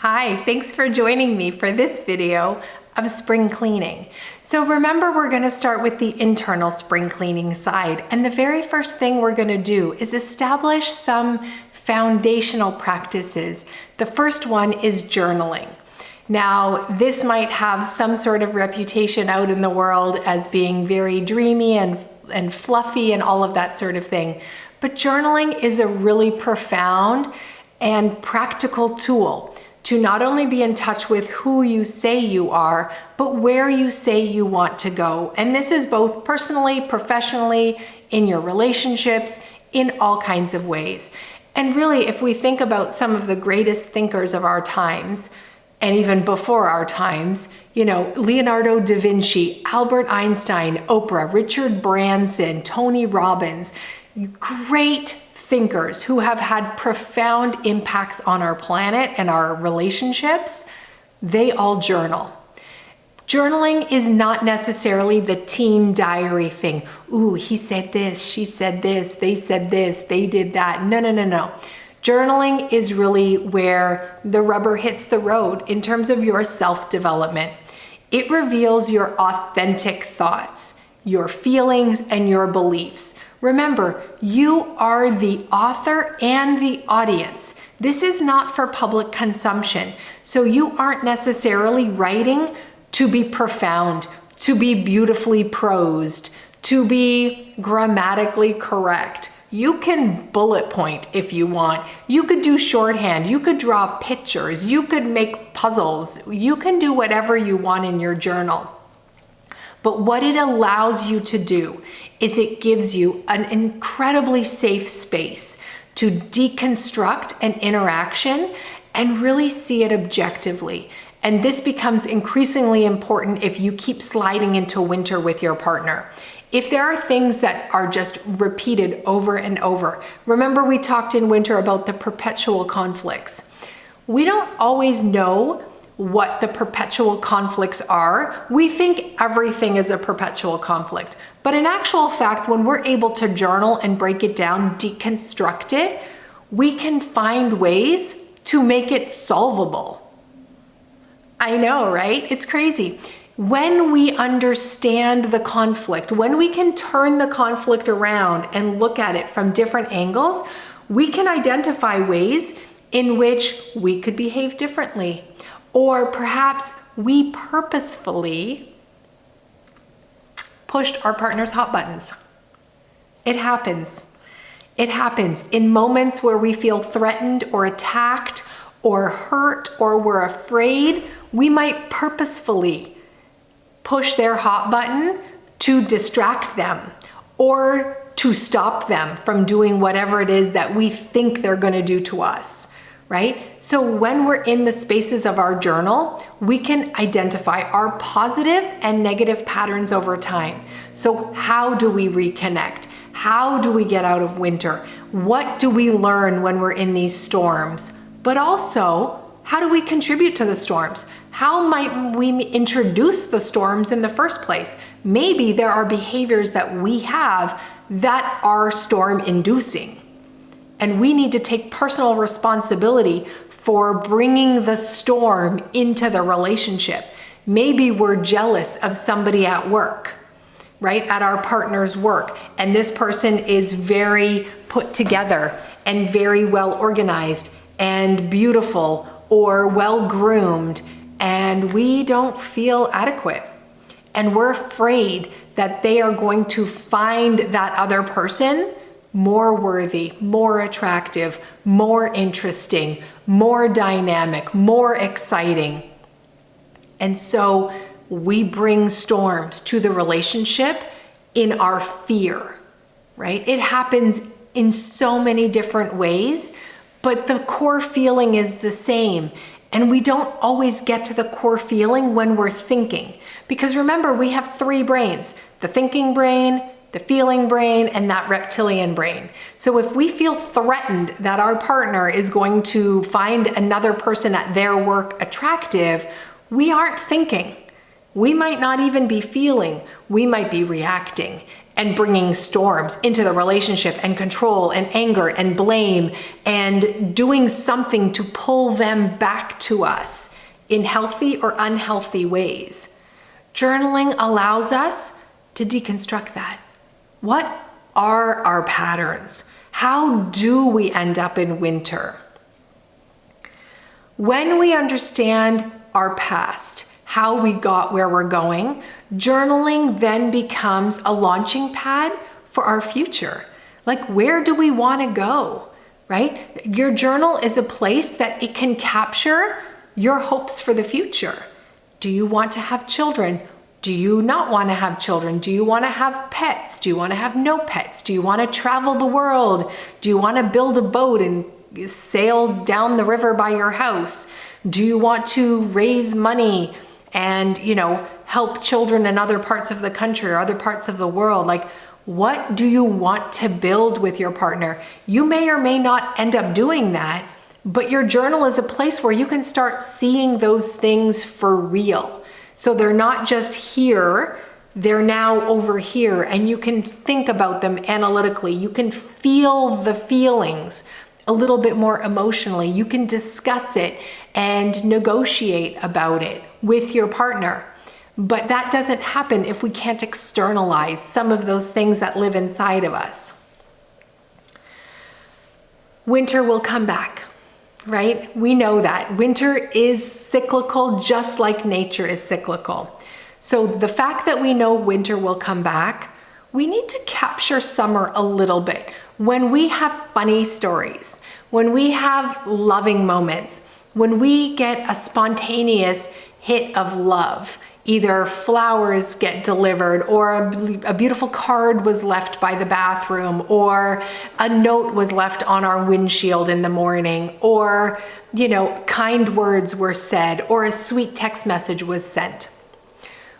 Hi, thanks for joining me for this video of spring cleaning. So remember, we're going to start with the internal spring cleaning side. And the very first thing we're going to do is establish some foundational practices. The first one is journaling. Now, this might have some sort of reputation out in the world as being very dreamy and fluffy and all of that sort of thing. But journaling is a really profound and practical tool to not only be in touch with who you say you are, but where you say you want to go. And this is both personally, professionally, in your relationships, in all kinds of ways. And really, if we think about some of the greatest thinkers of our times, and even before our times, Leonardo da Vinci, Albert Einstein, Oprah, Richard Branson, Tony Robbins, great thinkers who have had profound impacts on our planet and our relationships, they all journal. Journaling is not necessarily the teen diary thing. Ooh, he said this, she said this, they did that. No. Journaling is really where the rubber hits the road in terms of your self-development. It reveals your authentic thoughts, your feelings, and your beliefs. Remember, you are the author and the audience. This is not for public consumption. So you aren't necessarily writing to be profound, to be beautifully prosed, to be grammatically correct. You can bullet point if you want. You could do shorthand. You could draw pictures. You could make puzzles. You can do whatever you want in your journal. But what it allows you to do is it gives you an incredibly safe space to deconstruct an interaction and really see it objectively. And this becomes increasingly important if you keep sliding into winter with your partner. If there are things that are just repeated over and over, remember we talked in winter about the perpetual conflicts. We don't always know what the perpetual conflicts are. We think everything is a perpetual conflict. But in actual fact, when we're able to journal and break it down, deconstruct it, we can find ways to make it solvable. I know, right? It's crazy. When we understand the conflict, when we can turn the conflict around and look at it from different angles, we can identify ways in which we could behave differently. Or perhaps we purposefully pushed our partner's hot buttons. It happens. It happens in moments where we feel threatened or attacked or hurt or we're afraid. We might purposefully push their hot button to distract them or to stop them from doing whatever it is that we think they're going to do to us. Right? So when we're in the spaces of our journal, we can identify our positive and negative patterns over time. So how do we reconnect? How do we get out of winter? What do we learn when we're in these storms? But also, how do we contribute to the storms? How might we introduce the storms in the first place? Maybe there are behaviors that we have that are storm inducing. And we need to take personal responsibility for bringing the storm into the relationship. Maybe we're jealous of somebody at work, right? At our partner's work. And this person is very put together and very well organized and beautiful or well groomed. And we don't feel adequate. And we're afraid that they are going to find that other person more worthy, more attractive, more interesting, more dynamic, more exciting. And so we bring storms to the relationship in our fear, right? It happens in so many different ways, but the core feeling is the same. And we don't always get to the core feeling when we're thinking. Because remember, we have three brains: the thinking brain, the feeling brain, and that reptilian brain. So if we feel threatened that our partner is going to find another person at their work attractive, we aren't thinking. We might not even be feeling, we might be reacting. and bringing storms into the relationship and control and anger and blame and doing something to pull them back to us in healthy or unhealthy ways. Journaling allows us to deconstruct that. What are our patterns? How do we end up in winter? When we understand our past, how we got where we're going, journaling then becomes a launching pad for our future. Like, where do we want to go, right? Your journal is a place that it can capture your hopes for the future. Do you want to have children? Do you not want to have children? Do you want to have pets? Do you want to have no pets? Do you want to travel the world? Do you want to build a boat and sail down the river by your house? Do you want to raise money and, help children in other parts of the country or other parts of the world? Like, what do you want to build with your partner? You may or may not end up doing that, but your journal is a place where you can start seeing those things for real. So they're not just here, they're now over here, and you can think about them analytically. You can feel the feelings a little bit more emotionally. You can discuss it and negotiate about it with your partner. But that doesn't happen if we can't externalize some of those things that live inside of us. Winter will come back, right? We know that. Winter is cyclical, just like nature is cyclical. So the fact that we know winter will come back, we need to capture summer a little bit. When we have funny stories, when we have loving moments, when we get a spontaneous hit of love, either flowers get delivered or a beautiful card was left by the bathroom, or a note was left on our windshield in the morning, or, kind words were said, or a sweet text message was sent.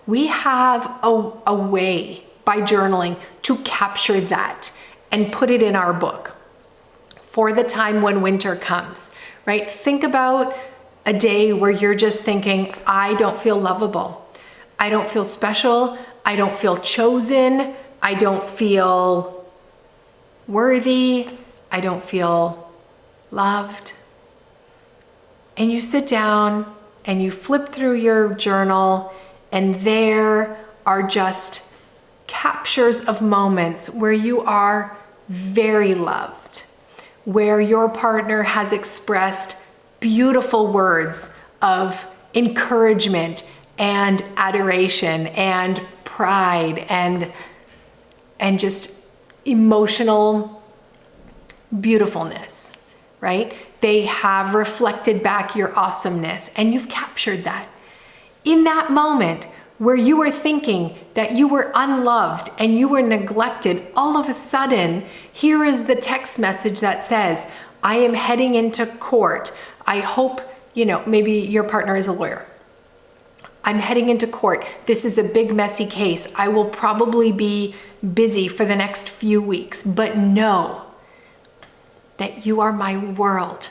We have a way by journaling to capture that and put it in our book for the time when winter comes, right? Think about a day where you're just thinking, I don't feel lovable. I don't feel special. I don't feel chosen. I don't feel worthy. I don't feel loved. And you sit down and you flip through your journal, and there are just captures of moments where you are very loved, where your partner has expressed beautiful words of encouragement and adoration and pride and just emotional beautifulness, right? They have reflected back your awesomeness, and you've captured that. In that moment where you were thinking that you were unloved and you were neglected, all of a sudden, here is the text message that says, I am heading into court. I hope, maybe your partner is a lawyer. I'm heading into court. This is a big, messy case. I will probably be busy for the next few weeks, but know that you are my world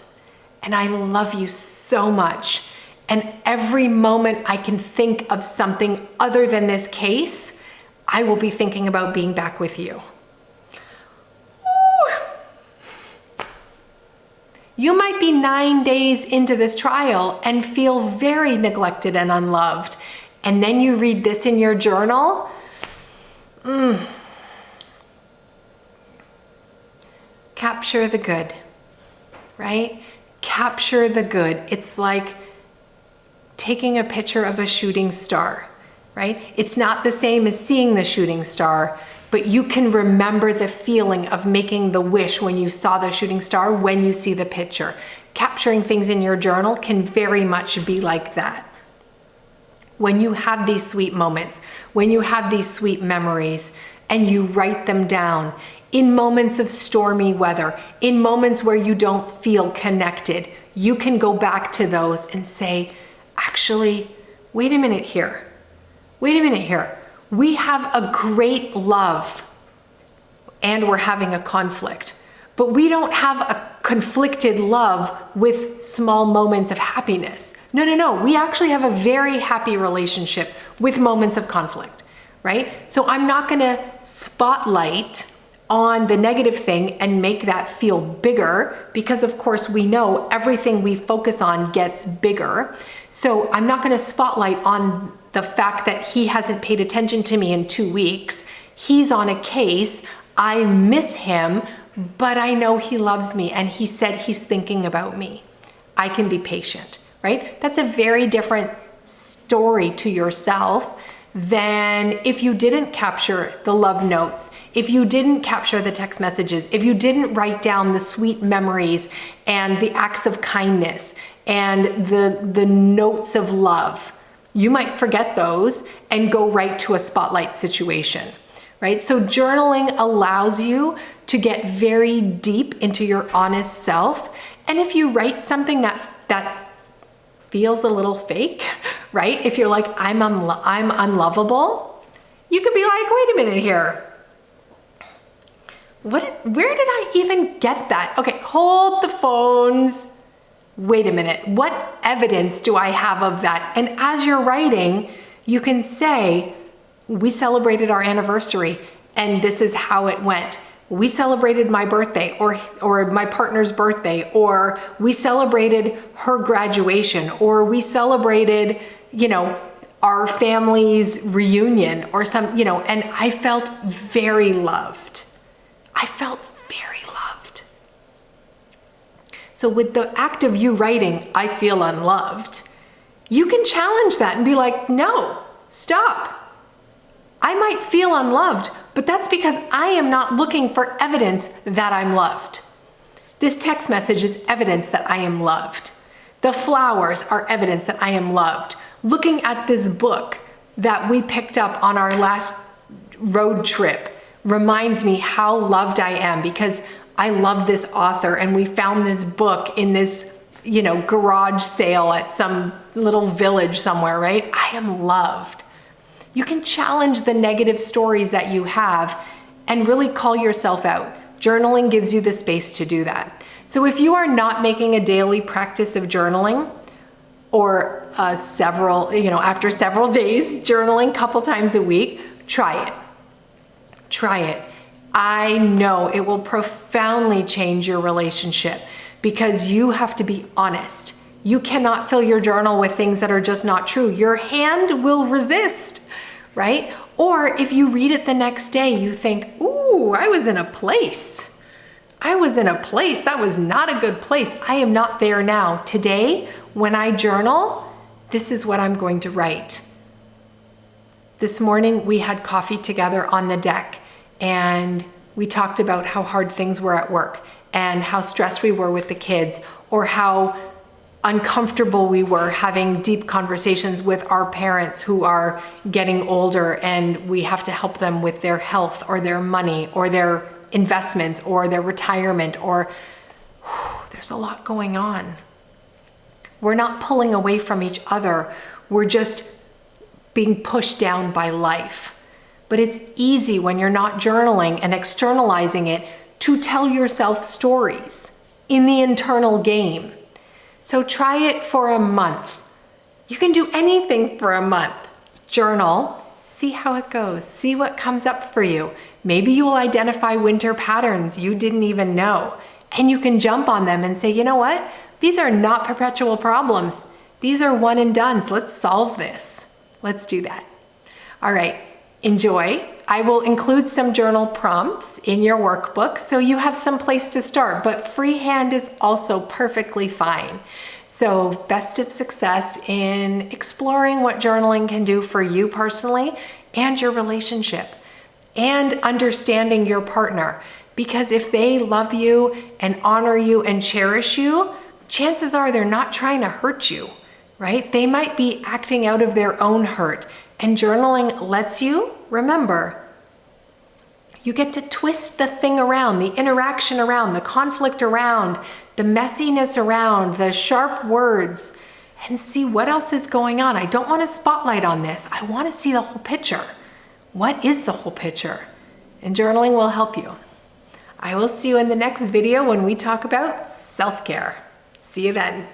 and I love you so much. And every moment I can think of something other than this case, I will be thinking about being back with you. You might be 9 days into this trial and feel very neglected and unloved. And then you read this in your journal. Capture the good, right? Capture the good. It's like taking a picture of a shooting star, right? It's not the same as seeing the shooting star, but you can remember the feeling of making the wish when you saw the shooting star when you see the picture. Capturing things in your journal can very much be like that. When you have these sweet moments, when you have these sweet memories, and you write them down in moments of stormy weather, in moments where you don't feel connected, you can go back to those and say, actually, wait a minute here. Wait a minute here. We have a great love and we're having a conflict, but we don't have a conflicted love with small moments of happiness. No. We actually have a very happy relationship with moments of conflict, right? So I'm not gonna spotlight on the negative thing and make that feel bigger, because of course we know everything we focus on gets bigger. So I'm not gonna spotlight on the fact that he hasn't paid attention to me in 2 weeks. He's on a case, I miss him, but I know he loves me and he said he's thinking about me. I can be patient, right? That's a very different story to yourself than if you didn't capture the love notes, if you didn't capture the text messages, if you didn't write down the sweet memories and the acts of kindness and the notes of love. You might forget those and go right to a spotlight situation, right? So journaling allows you to get very deep into your honest self. And if you write something that feels a little fake, right? If you're like, I'm unlovable, you could be like, wait a minute here. Where did I even get that? Okay, hold the phones. Wait a minute, what evidence do I have of that? And as you're writing, you can say, we celebrated our anniversary and this is how it went. We celebrated my birthday or my partner's birthday, or we celebrated her graduation, or we celebrated, our family's reunion or and I felt very loved. I felt very loved. So with the act of you writing, I feel unloved, you can challenge that and be like, no, stop. I might feel unloved, but that's because I am not looking for evidence that I'm loved. This text message is evidence that I am loved. The flowers are evidence that I am loved. Looking at this book that we picked up on our last road trip reminds me how loved I am, because I love this author and we found this book in this, garage sale at some little village somewhere, right? I am loved. You can challenge the negative stories that you have and really call yourself out. Journaling gives you the space to do that. So if you are not making a daily practice of journaling, or after several days, journaling a couple times a week, try it. Try it. I know it will profoundly change your relationship, because you have to be honest. You cannot fill your journal with things that are just not true. Your hand will resist. Right? Or if you read it the next day, you think, ooh, I was in a place. That was not a good place. I am not there now. Today, when I journal, this is what I'm going to write. This morning, we had coffee together on the deck, and we talked about how hard things were at work and how stressed we were with the kids, or how uncomfortable we were having deep conversations with our parents who are getting older, and we have to help them with their health or their money or their investments or their retirement, or there's a lot going on. We're not pulling away from each other. We're just being pushed down by life. But it's easy when you're not journaling and externalizing it to tell yourself stories in the internal game. So try it for a month. You can do anything for a month. Journal, see how it goes, see what comes up for you. Maybe you will identify winter patterns you didn't even know, and you can jump on them and say, you know what? These are not perpetual problems. These are one and dones. Let's solve this. Let's do that. All right, enjoy. I will include some journal prompts in your workbook so you have some place to start, but freehand is also perfectly fine. So best of success in exploring what journaling can do for you personally and your relationship, and understanding your partner, because if they love you and honor you and cherish you, chances are they're not trying to hurt you, right? They might be acting out of their own hurt. And journaling lets you remember. You get to twist the thing around, the interaction around, the conflict around, the messiness around, the sharp words, and see what else is going on. I don't want to spotlight on this. I want to see the whole picture. What is the whole picture? And journaling will help you. I will see you in the next video when we talk about self-care. See you then.